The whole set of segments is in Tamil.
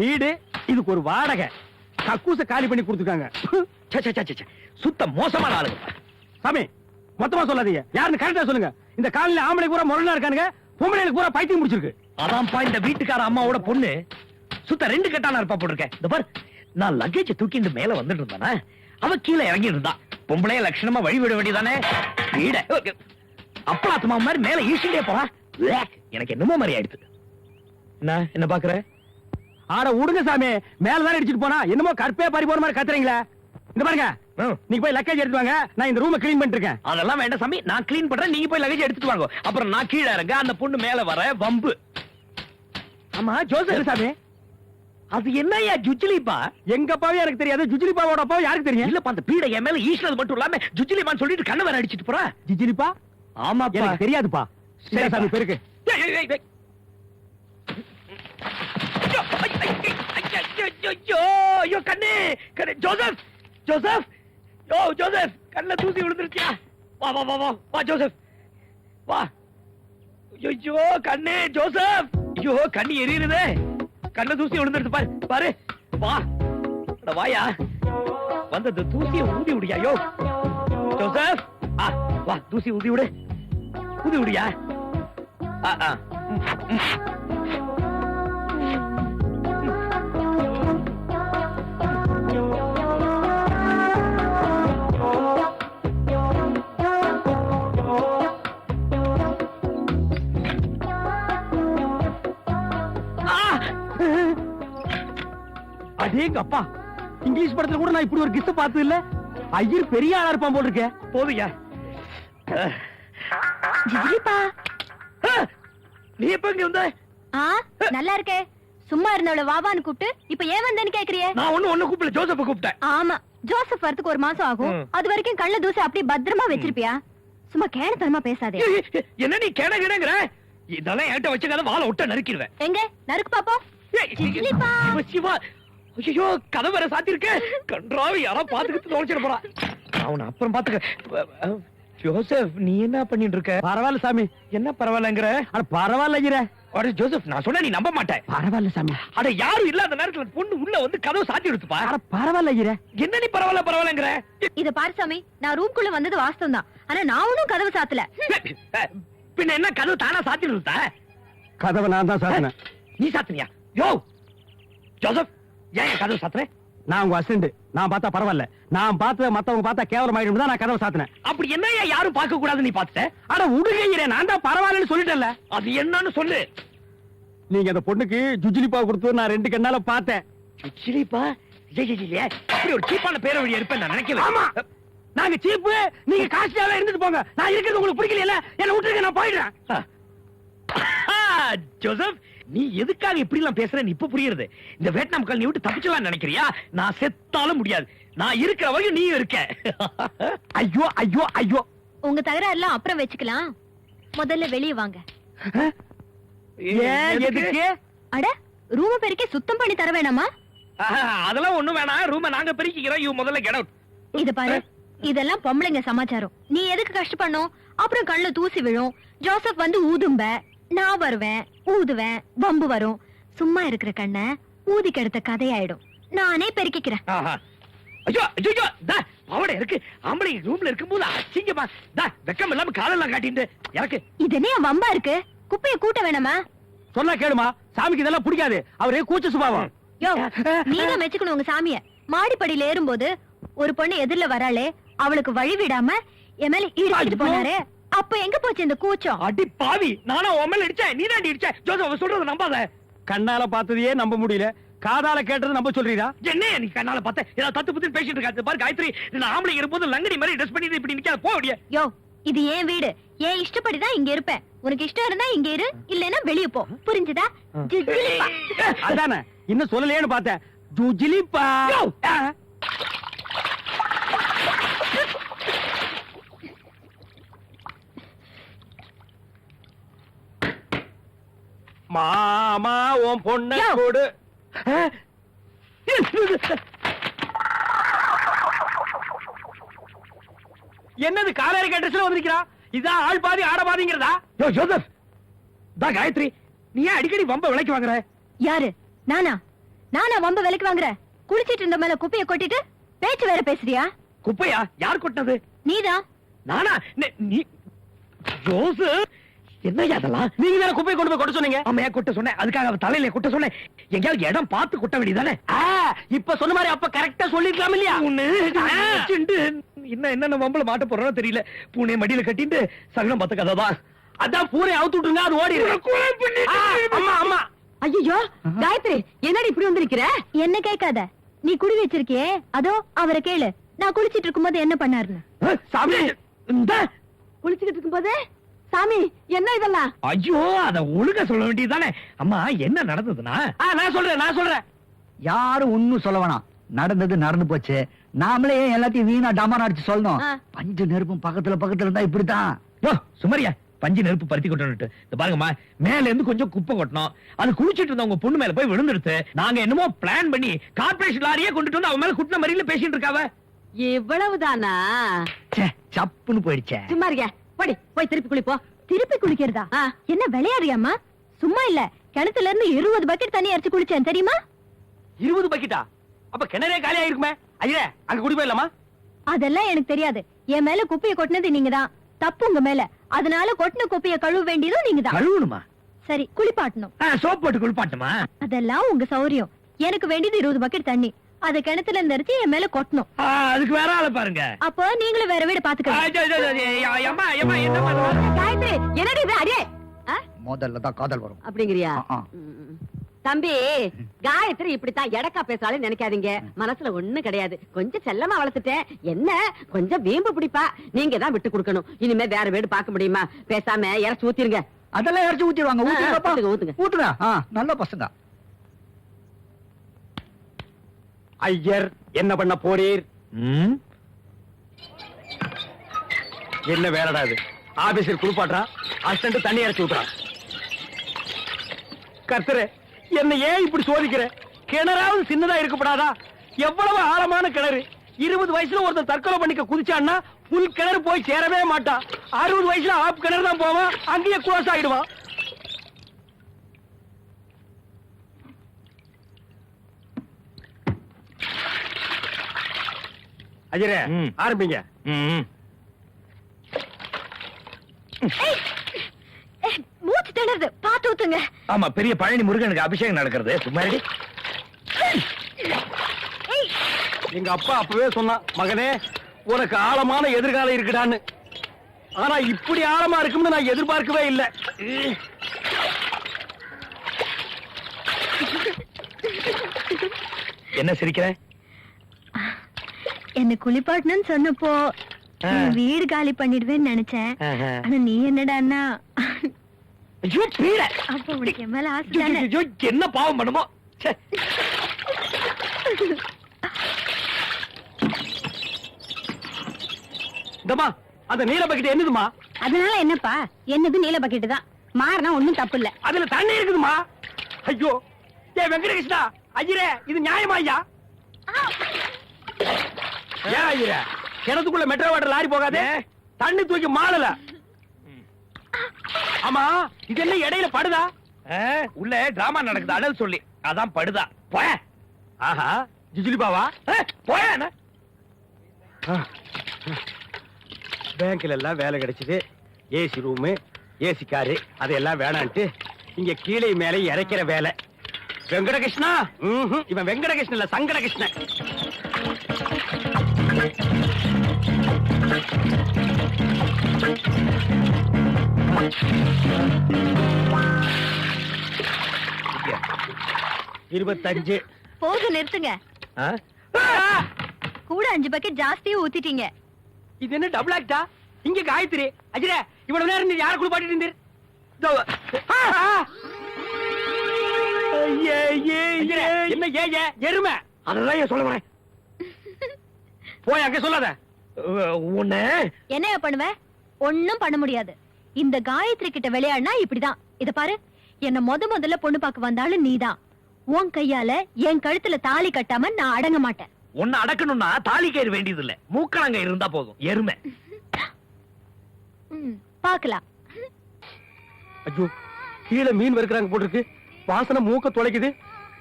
வீடு இதுக்கு ஒரு வாடகை கக்கூச காலி பண்ணி கொடுத்துருக்காங்க. சுத்த மோசமான ஆளுங்க. சாமி மொத்தமா சொல்லாதீங்க, யாருன்னு கரெக்டா சொல்லுங்க. இந்த காலையில ஆம்பளை பூரா முரணா இருக்கானுங்க, பொம்பளைகளுக்கு பூரா பைத்தியம் முடிச்சிருக்கு. அதான்ப்பா இந்த வீட்டுக்கார அம்மாவோட பொண்ணு சுத்த ரெண்டு கட்டான இருப்பா போட்டிருக்கேன். இந்த பார், நான் லக்கேஜ் தூக்கிட்டு மேல வந்துட்டு இருந்தானே, அவ கீழே இறங்கி இருந்தா. பொம்பளைய லட்சணமா வழி விட வேண்டியதானே. வீட அப்பளாத்துமா மாதிரி மேல ஈசிண்டே போறா. எனக்கு என்னமோ மாதிரி ஆயிடுச்சு. என்ன பாக்குற? ஆட விடுங்க சாமி, மேலதான் அடிச்சிட்டு போனா என்னமோ கற்பே பறி போற மாதிரி கத்துறீங்களா? இந்த பாருங்க, நீங்க போய் லக்கேஜ் எடுத்து வாங்க, நான் இந்த ரூமை கிளீன் பண்ணிட்டு இருக்கேன். அதெல்லாம் வேண்டாம் சாமி, நான் கிளீன் பண்றேன், நீங்க போய் லக்கேஜ் எடுத்துட்டு வாங்க. அப்புறம் நான் கீழே இறங்க, அந்த பொண்ணு மேல வர வம்பு. ஆமா ஜோசப் சாமி, அது என்னையா ஜுஜிலிப்பா? எங்க அப்பாவே எனக்கு தெரியாது, ஜுஜிலிப்பாவோட அப்பா யாருக்கு தெரியும்? இல்லப்பா, அந்த பீட என் மேல ஈஸ்வரது மட்டும் இல்லாம ஜுஜிலிமான்னு சொல்லிட்டு கண்ண வேற அடிச்சிட்டு போறா. ஜிஜிலிப்பா? ஆமாப்பா, எனக்கு தெரியாதுப்பா. சரி சாமி, பெருக்கு. ஐயோ கண்ணே, ஜோசப் ஜோசப், யோ ஜோசப், கண்ணுல தூசி விழுந்துருச்சியா? வா வா வா வா வா ஜோசப், வா. ஐயோ கண்ணே ஜோசப், ஐயோ கண்ணு எரியுதே, கண்ணுல தூசி விழுந்துருச்சு பாரு பாரு. வா வாயா, வந்து அந்த தூசியை ஊதி விடியா. யோ ஜோசப், வா தூசி ஊதி விடு, ஊதி விடியா. அடேங்க அப்பா, இங்கிலீஷ் படத்துல கூட நான் இப்படி ஒரு கிஸ் பார்த்தது இல்ல. ஐயர் பெரிய ஆளா இருப்பான் போல் இருக்க. போதுயா. ஜிஜிலிப்பா, நீ எப்ப இங்க வந்த? நல்லா இருக்கே. சும்மா இருந்தவள வாவான்னு கூப்பிட்டு இப்ப ஏன் வந்தேன்னு கேக்குறியே? நான் ஒண்ணு கூப்பிடல, ஜோசப்ப கூப்பிட்டேன். ஆமா, ஜோசப் வரதுக்கு ஒரு மாசம் ஆகும். அது வரைக்கும் கள்ள தூசி அப்படியே பத்திரமா வச்சிருப்பியா? சும்மா கேணத்தனமா பேசாதே. என்ன நீ கேணங்கிற? இதெல்லாம் என்கிட்ட வச்சுக்காத, வாழை விட்ட நறுக்கிடுவேன். எங்க நறுக்கு பாப்போம். ஜிஜிலிப்பா, சிவா, ஐயோ கதை வேற சாத்திருக்க. கன்றாவி, யாரா பாத்துக்கிட்டு தொலைச்சிட போறா. அவனை அப்புறம் பாத்துக்க. ஜோசப், நீ என்ன பண்ணிட்டு இருக்க? பரவாயில்ல சாமி. என்ன பரவாயில்லங்கிற? அட பரவாயில்ல ஐயரே. அட ஜோசப், நான் சொன்னா நீ நம்ப மாட்டேன். பரவாயில்ல சாமி. அட யாரும் இல்லாத நேரத்துல பொண்ணு உள்ள வந்து கதவு சாத்தி எடுத்துப்பா. அட பரவாயில்ல ஐயரே. என்ன நீ பரவாயில்ல பரவாயில்லங்கிற? இத பாரு சாமி, நான் ரூம்குள்ள வந்தது வாஸ்தவம் தான். ஆனா நான் ஒண்ணும் கதவு சாத்தல. பின்ன என்ன கதவு தானா சாத்தி எடுத்தா? கதவை நான் தான் சாத்தினேன். நீ சாத்தினியா? யோ ஜோசப், ஏன் கதவு சாத்துற? நான் உங்க அசிஸ்டன்ட், நான் பார்த்தா பரவாயில்ல. நான் பார்த்தத மத்தவங்க பார்த்தா கேவலம் ஆயிடும் தான் நான் கதவை சாத்தினேன். அப்படி என்ன யாரும் பார்க்க கூடாது நீ பார்த்துட்ட? அட உடுகையிறே, நான் தான் பரவாயில்லன்னு சொல்லிட்டேன்ல. அது என்னன்னு சொல்லு. நீங்க அந்த பொண்ணுக்கு ஜுஜிலிப்பா கொடுத்து நான் 2 கண்ணால பார்த்தேன். ஜுஜிலிப்பா? அப்படி ஒரு சீப்பான பேர வழி இருப்பேன் நான் நினைக்கல. ஆமா, நாங்க சீப்பு, நீங்க காஸ்ட்லியாவே இருந்துட்டு போங்க. நான் இருக்கிறது உங்களுக்கு பிடிக்கல, என்ன விட்டுருங்க, நான் போயிடுறேன். ஜோசப், நீ எதுக்காக இப்படி எல்லாம் பேசுறேன்னு இப்ப புரியுது. இந்த வியட்நாம் மக்கள் நீ விட்டு தப்பிச்சலாம் நினைக்கிறியா? நான் செத்தாலும் முடியாது. நான் இருக்கிற வரையும் நீ இருக்க. ஐயோ ஐயோ ஐயோ. உங்க தகராறுலாம் அப்புறம் வச்சுக்கலாம். முதல்ல வெளியே வாங்க. ஏன் எதுக்கு? அட, ரூம் பெருக்கி சுத்தம் பண்ணி தர வேணாமா? அதெல்லாம் ஒண்ணும் வேணாம், ரூம நாங்க பெருக்கிக்கிறோம். இவ முதல்ல கெட் அவுட். இது பாரு, இதெல்லாம் பொம்பளைங்க சமாச்சாரம். நீ எதுக்கு கஷ்டப்படணும்? அப்புறம் கண்ணுல தூசி விழும். ஜோசப் வந்து ஊதும்ப, நான் வருவேன், ஊதுவேன், பம்பு வரும். சும்மா இருக்கிற கண்ண ஊதி கெடுத்த கதையாயிடும். நானே பெருக்கிக்கிறேன். ஐயோ ஐயோ, அவட இருக்கு. ஆம்பளை ரூம்ல இருக்கும்போது அசிங்கமா வெக்கம் இல்லாம காலெல்லாம் காட்டிட்டு எனக்கு இது என்ன வம்பா இருக்கு? குப்பையை கூட்ட வேணாமா? சொன்னா கேளுமா, சாமிக்கு இதெல்லாம் பிடிக்காது. அவரே கூச்ச சுபாவம். யோ, நீங்க மெச்சுக்கணும் உங்க சாமிய. மாடிப்படியில ஏறும்போது ஒரு பொண்ணு எதிரில வராளே, அவளுக்கு வழி விடாம என் மேல இடிச்சிட்டு போனாரே, அப்ப எங்க போச்சு இந்த கூச்சம்? அடி பாவி, நானா உன் மேல இடிச்சேன், நீ தான் இடிச்ச. ஜோசப், அவ சொல்றத நம்பாத. கண்ணால பார்த்ததையே நம்ப முடியல, காதால கேட்டது நம்ப சொல்றீரா? என்ன நீ கண்ணால பார்த்த? ஏதாவது தத்து புத்து பேசிட்டு இருக்காது பாரு. காயத்ரி, நான் ஆம்பளை இருக்கும்போது லங்கடி மாதிரி ட்ரெஸ் பண்ணிட்டு இப்படி நிக்காத, போ அப்படியே. யோ, இது ஏன் வீடு, ஏன் இஷ்டப்படிதான் இங்க இருப்பேன். உனக்கு இஷ்டம் இருந்தா இங்க இரு, இல்லன்னா வெளிய போ. புரிஞ்சுதா? ஜிஜிலிப்பா. அதானே, இன்னும் சொல்லலையேன்னு பார்த்தேன். ஜுஜிலிப்பா. மாமா உன் பொண்ண கொடு. என்னது காலேரி கட்டஸ்ல வந்திருக்கிறா? இதான் ஆள் பாதி ஆட பாதிங்கிறதா? யோ ஜோசப், காயத்ரி, நீ ஏன் அடிக்கடி வம்ப விலைக்கு வாங்குற? யாரு? நானா? நானா வம்ப விலைக்கு வாங்குறேன்? குளிச்சிட்டு இருந்த மேல குப்பைய கொட்டிட்டு பேச்சு வேற பேசுறியா? குப்பையா? யார் கொட்டினது? நீதான். நானா? நீ ஜோசப், என்னய்யா அதெல்லாம்? நீங்க தானே குப்பையை கொண்டு போய் கொட்ட சொன்னீங்க. ஆமையா கொட்ட சொன்னேன், அதுக்காக அவ தலையில கொட்ட சொன்னேன். எங்கேயாவது இடம் பார்த்து கொட்ட வேண்டியதானே? இப்ப சொன்ன மாதிரி அப்ப கரெக்டா சொல்லிருக்கலாம் இல்லையா? இன்னும் என்னென்ன வம்பள மாட்ட போறோம் தெரியல. பூனை மடியில கட்டிட்டு சகனம் பார்த்த கதை தான். அதான் பூரை அவுத்து விட்டுருங்க, அது ஓடி அம்மா அம்மா. ஐயோ காயத்ரி, என்னடி இப்படி வந்திருக்கிற? என்ன கேட்காத, நீ குடி வச்சிருக்கியே அதோ அவரை கேளு. நான் குளிச்சிட்டு இருக்கும்போது என்ன பண்ணாருன்னு. சாமி, இந்த குளிச்சுக்கிட்டு இருக்கும்போது சாமி என்ன இதெல்லாம்? ஐயோ, அத ஒழுங்கா சொல்ல வேண்டியதுதானே. அம்மா, என்ன நடந்ததுன்னா? நான் சொல்றேன். யாரும் ஒண்ணும் சொல்ல வேணாம். நடந்தது நடந்து போச்சு. நாமளே எல்லாத்தையும் வீணா டமார் அடிச்சு சொல்லணும். பஞ்சு நெருப்பும் பக்கத்துல இருந்தா இப்படித்தான். யோ சுமரியா, பஞ்சு நெருப்பு பருத்தி கொட்டணும். இந்த பாருங்கம்மா, மேல இருந்து கொஞ்சம் குப்பை கொட்டணும். அது குளிச்சிட்டு இருந்த உங்க பொண்ணு மேல போய் விழுந்துடுத்து. நாங்க என்னமோ பிளான் பண்ணி கார்பரேஷன் லாரியே கொண்டுட்டு வந்து அவன் மேல குட்டின மாதிரில பேசிட்டு இருக்காவ. இவ்வளவுதானா? சப்புன்னு போயிடுச்சே. சும்மா இருக்க, போடி போய் திருப்பி குளிப்போ. திருப்பி குளிக்கிறதா? என்ன விளையாடுறியாமா? சும்மா இல்ல, கிணத்துல இருந்து 20 பக்கெட் தண்ணி அரைச்சு குளிச்சேன் தெரியுமா? 20 பக்கெட்டா? அப்ப கிணறே காலியா இருக்குமே. ஐயா, அங்க குடி போயிடலாமா? அதெல்லாம் எனக்கு தெரியாது. என் மேல குப்பைய கொட்டினது நீங்கதான். தப்பு உங்க மேல. அதனால கொட்டின குப்பைய கழுவ வேண்டியதும் நீங்கதான். கழுவணுமா? சரி, குளிப்பாட்டணும். சோப் போட்டு குளிப்பாட்டுமா? அதெல்லாம் உங்க சௌரியம். எனக்கு வேண்டியது 20 பக்கெட் தண்ணி. அத கிணத்துல இருந்து அரைச்சு என் மேல கொட்டணும். அதுக்கு வேற ஆள பாருங்க. அப்போ நீங்களும் வேற வீடு பாத்துக்கலாம். காயத்ரி, என்னடி இது? அடே, முதல்ல தான் காதல் வரும். அப்படிங்கிறியா? ஆ. தம்பி, காயத்ரி இப்படித்தான் எடக்கா பேசாலும் நினைக்காதீங்க. மனசுல ஒண்ணு கிடையாது. கொஞ்சம் செல்லமா வளர்த்துட்டேன். என்ன கொஞ்சம் வீம்பு பிடிப்பா. நீங்க தான் விட்டு கொடுக்கணும். இனிமே வேற வீடு பார்க்க முடியுமா? பேசாம இறச்சி ஊத்திருங்க. அதெல்லாம் இறச்சி ஊத்திடுவாங்க. ஊத்துங்க. ஊத்துங்க. நல்ல பசங்க. ஐயர், என்ன பண்ண போறீர்? என்ன வேலைடா இது? ஆபீஸில் குளிப்பாட்டா, அசிஸ்டன்ட் தண்ணி இறச்சி ஊத்துறான். கர்த்தரே, என்ன ஏன் இப்படி சோதிக்கிற? கிணறாவது சின்னதா இருக்கப்படாதா? எவ்வளவு ஆழமான கிணறு. 20 வயசுல ஒருத்தன் தற்கொலை பண்ணிக்க குதிச்சான்னா புல் கிணறு போய் சேரவே மாட்டான். 60 வயசுல ஆப் கிணறு தான் போவான், அங்கேயே குளோஸ் ஆயிடுவான். அஜரே, ஆரம்பிங்க. மூச்சு திணறுது, பாத்து ஊத்துங்க. ஆமா, பெரிய பழனி முருகனுக்கு அபிஷேகம் நடக்கிறது. சும்மா இரு. எங்க அப்பா அப்பவே சொன்னான், மகனே உனக்கு ஆழமான எதிர்காலம் இருக்குடான்னு. ஆனா இப்படி ஆழமா இருக்கும்னு நான் எதிர்பார்க்கவே இல்லை. என்ன சிரிக்கிற? என்ன குளிப்பாட்டணும்னு சொன்னப்போ என் வீடு காலி பண்ணிடுவேன்னு நினைச்சேன். ஆனா நீ என்னடான்னா, ஐயோ, பீட. அப்ப உனக்கு என் மேல ஆசை ஐயோ, தானே? ஐயோ, என்ன பாவம் பண்ணுமோ? ச்சே. இந்தம்மா, அந்த நீல பக்கெட் என்னதுமா? அதனால என்னப்பா? என்னது நீல பக்கெட்டு தான். மாறினா ஒண்ணும் தப்பு இல்ல. அதுல தண்ணி இருக்குதுமா. ஐயோ, ஏ வெங்கடகிருஷ்ணா, ஐயரே, இது நியாயமா ஐயா? ஏன் ஐயரே, கிணத்துக்குள்ள மெட்ரோ வாட்டர் லாரி போகாதே, தண்ணி தூக்கி மாளல. ஆமா, இது என்ன இடையில படுதா? உள்ள டிராமா நடக்குது, அடல் சொல்லி, அதான் படுதா. போய. ஆஹா, ஜிஜிலிபாவா? போய. பேங்க்ல எல்லாம் வேலை கிடைச்சது. ஏசி ரூமு, ஏசி காரு, அதெல்லாம் வேணான்ட்டு இங்க கீழே மேலே இறக்கிற வேலை. வெங்கடகிருஷ்ணா, இவன் வெங்கடகிருஷ்ணன் இல்ல, சங்கடகிருஷ்ணன். இருபத்தஞ்சு. போது நிறுத்துங்க. கூட 5 பக்கெட் ஜாஸ்தியா ஊத்திட்டீங்க. இது என்ன டபுள் ஆக்டா? இங்க காயத்ரி, அஜிரே, இவ்வளவு நேரம் நீ யார குளிப்பாட்டிட்டு இருந்தீர்? என்ன ஏ எருமை? அதெல்லாம் சொல்ல வரேன். போய் அங்க சொல்லாத. உன்ன என்ன பண்ணுவ? ஒண்ணும் பண்ண முடியாது. இந்த காயத்ரி கிட்ட விளையாடினா இப்படிதான். இத பாரு, என்ன முதல்ல பொண்ணு பார்க்க வந்தாலும் நீதான். உன் கையால என் கழுத்துல தாலி கட்டாம நான் அடங்க மாட்டேன். உன்னை அடக்கணும்னா தாலி கயிறு வேண்டியது இல்ல, மூக்கணங்க இருந்தா போதும். எருமை. பாக்கலாம். ஐயோ, கீழே மீன் வறுக்கிறாங்க போட்டிருக்கு. வாசனை மூக்க தொலைக்குது.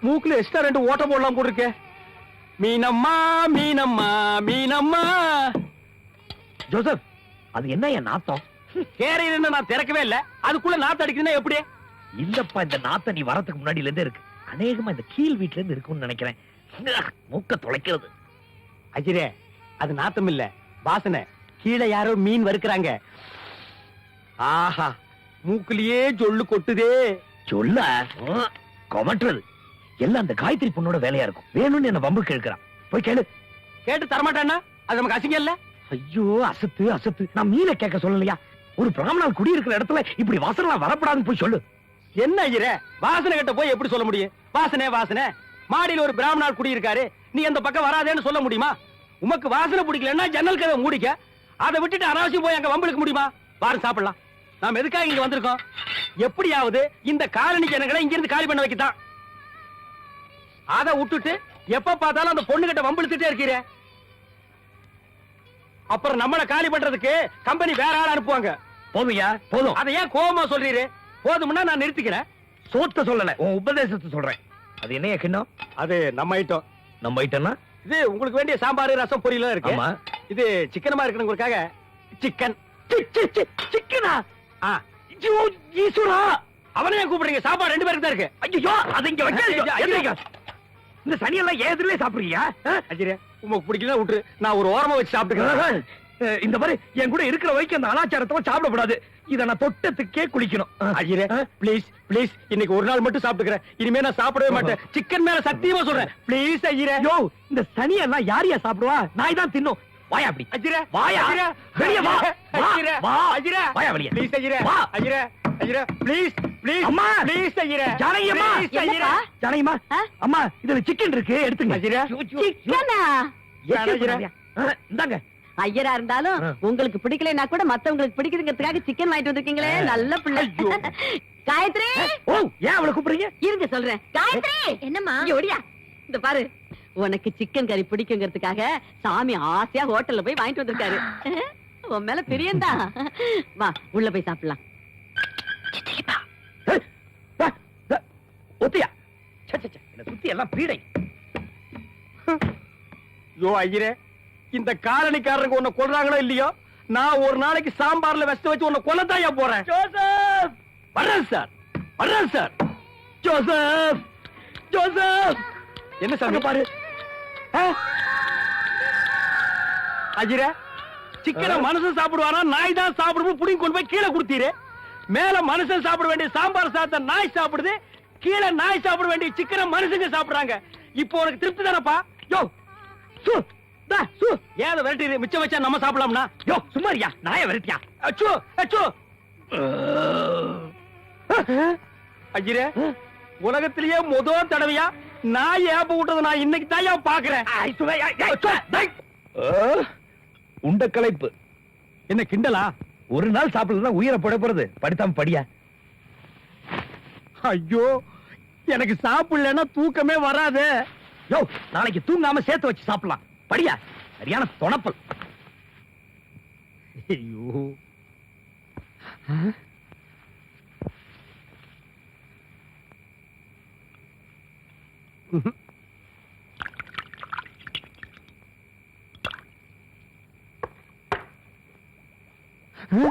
மூக்குல எக்ஸ்ட்ரா 2 ஓட்ட போடலாம் கூட இருக்கே. மீனம்மா மீனம்மா மீனம்மா. ஜோசப், அது என்ன என் நாத்தம்? கேரையில நான் திறக்கவே இல்ல, அதுக்குள்ள நாத்து அடிக்குதுன்னா எப்படி? இல்லப்பா, இந்த நாத்தம் நீ வரதுக்கு முன்னாடில இருந்தே இருக்கு. அநேகமா இந்த கீழ் வீட்ல இருந்து இருக்கும்னு நினைக்கிறேன். மூக்க தொலைக்கிறது. அஜிரே, அது நாத்தம் இல்ல, வாசனை. கீழே யாரோ மீன் வறுக்குறாங்க. ஆஹா, மூக்குலயே ஜொல்லு கொட்டுதே. சொல்ல கொமட்டுறது எல்லாம் அந்த காயத்ரி பொண்ணோட வேலையா இருக்கும். வேணும்னு என்ன வம்பு கேட்கிறான். போய் கேளு. கேட்டு தரமாட்டான்னா அது நமக்கு அசிங்கம் இல்ல? ஐயோ, அசத்து அசத்து. நான் மீனை கேட்க சொல்லலையா? ஒரு பிராமணால் குடி இருக்கிற இடத்துல இப்படி வாசனை வரப்படாதுன்னு போய் சொல்லு. என்ன ஐயரே, வாசனை கிட்ட போய் எப்படி சொல்ல முடியும்? வாசனை வாசனை. மாடியில ஒரு பிராமணால் குடி இருக்காரு, நீ அந்த பக்கம் வராதேன்னு சொல்ல முடியுமா? உமக்கு வாசனை பிடிக்கலன்னா ஜன்னல் கதவை மூடிக்க. அதை விட்டுட்டு அனாவசியம் போய் அங்க வம்பளுக்கு முடியுமா? வாரம் சாப்பிடலாம். நாம எதுக்காக இங்க வந்திருக்கோம்? எப்படியாவது இந்த காலனி ஜனங்களை இங்க இருந்து காலி பண்ண வைக்கத்தான். அதை விட்டுட்டு எப்ப பார்த்தாலும் அந்த பொண்ணு கிட்ட வம்பிழுத்துட்டே இருக்கிறே. அப்புறம் நம்மள காலி பண்றதுக்கு கம்பெனி வேற ஆள் அனுப்புவாங்க. போதுயா, போதும். அதை ஏன் கோபமா சொல்றீரு? போதும்னா நான் நிறுத்திக்கிறேன். சோத்த சொல்லல, உன் உபதேசத்தை சொல்றேன். அது என்னைய கிண்ணம்? அது நம்ம ஐட்டம். நம்ம ஐட்டம்னா இது உங்களுக்கு வேண்டிய சாம்பார், ரசம், பொரியல் இருக்கு. ஆமா. இது சிக்கனமா இருக்கணுங்கிறதுக்காக சிக்கன். சிக்கனா? ஈஸ்வரா, அவனையே கூப்பிடுறீங்க? சாப்பாடு 2 பேருக்கு தான் இருக்கு. ஐயோ, அதை இங்க வைக்காதீங்க. இந்த சனியெல்லாம் ஏதிலே சாப்பிடுறீங்க? அஜிரே, உங்களுக்கு பிடிக்கல விட்டுரு, நான் ஒரு ஓரமா வச்சு சாப்பிட்டுக்கிறேன். இந்த மாதிரி என் கூட இருக்கிற வரைக்கும் அந்த அனாச்சாரத்தை சாப்பிடக்கூடாது. இத நான் தொட்டத்துக்கே குளிக்கணும். அஜிரே, ப்ளீஸ் ப்ளீஸ், இன்னைக்கு ஒரு நாள் மட்டும் சாப்பிட்டுக்கிறேன். இனிமே நான் சாப்பிடவே மாட்டேன். சிக்கன் மேல சத்தியமா சொல்றேன். ப்ளீஸ் அஜிரே. யோ, இந்த சனியெல்லாம் யாரையா சாப்பிடுவா? நாய் தான் தின்னும். வாயா அப்படி. அஜிரே, வாயா. அஜிரே, வெளிய வா. அஜிரே, வா. அஜிரே, வாயா வெளிய. ப்ளீஸ் அஜிரே, வா. அஜிரே, அஜிரே, ப்ளீஸ் ப்ளீஸ் அம்மா. ப்ளீஸ் அஜிரே. ஜானகி அம்மா. ப்ளீஸ் அஜிரே. ஜானகிமா, ஆ? அம்மா இதுல சிக்கன் இருக்கு, எடுத்துங்க. அஜிரே. சிக்கனா? இந்தாங்க. ஐயரா இருந்தாலும் உங்களுக்கு பிடிக்கலைன்னா கூட மத்தவங்களுக்கு பிடிக்குதுங்கிறதுக்காக சிக்கன் வாங்கிட்டு வந்திருக்கீங்களே, நல்ல பிள்ளை. ஐயோ. காயத்ரி, ஓ, ஏன் அவளை கூப்பிடுறீங்க? இருங்க சொல்றேன். காயத்ரி, என்னம்மா? இங்க ஓடியா. இந்த பாரு, உனக்கு சிக்கன் கறி பிடிக்குங்கிறதுக்காக சாமி ஆசையா ஹோட்டல்ல போய் வாங்கிட்டு வந்திருக்காரு. உன் மேல பிரியந்தா. வா, உள்ள போய் சாப்பிடலாம். ஒத்தியா? என்ன சுத்தி எல்லாம் பீடை. யோ ஐயரே, இந்த காலனிக்காரங்க உன்னை கொல்றாங்களோ இல்லையோ, நான் ஒரு நாளைக்கு சாம்பார்ல வெஸ்ட் வச்சு உன்னை கொல்லத்தாயா போறேன். ஜோசப், வர்றேன் சார், வர்றேன் சார். Joseph, Joseph. என்ன சாமி? பாரு. அஜிரே, சிக்கனை மனுஷன் சாப்பிடுவானா நாய் தான் சாப்பிடுவோம்? புடிங்க கொண்டு போய் கீழே கொடுத்தீரு. மேல மனுஷன் சாப்பிட வேண்டிய சாம்பார் சாத்த நாய் சாப்பிடுது, கீழே நாய் சாப்பிட வேண்டிய சிக்கனை மனுஷங்க சாப்பிடுறாங்க. இப்போ உனக்கு திருப்தி தானப்பா? யோ, சு, தா, சு. ஏன் விரட்டி மிச்சம் வச்சா நம்ம சாப்பிடலாம்னா? யோ, சும்மாரியா, நாய விரட்டியா? அச்சோ அச்சோ. அஜிரே, உலகத்திலேயே முதல் தடவையா நாய் ஏப்ப விட்டது நான் இன்னைக்கு தான் பாக்குறேன். உண்ட களைப்பு. என்ன கிண்டலா? ஒரு நாள் சாப்பிடலாம் உயிரை போட போறது. படித்தாம படியா. ஐயோ, எனக்கு சாப்பிடலன்னா தூக்கமே வராது. யோ, நாளைக்கு தூங்காம சேர்த்து வச்சு சாப்பிடலாம். படியா. சரியான தொணப்பல். ஐயோ. Huh?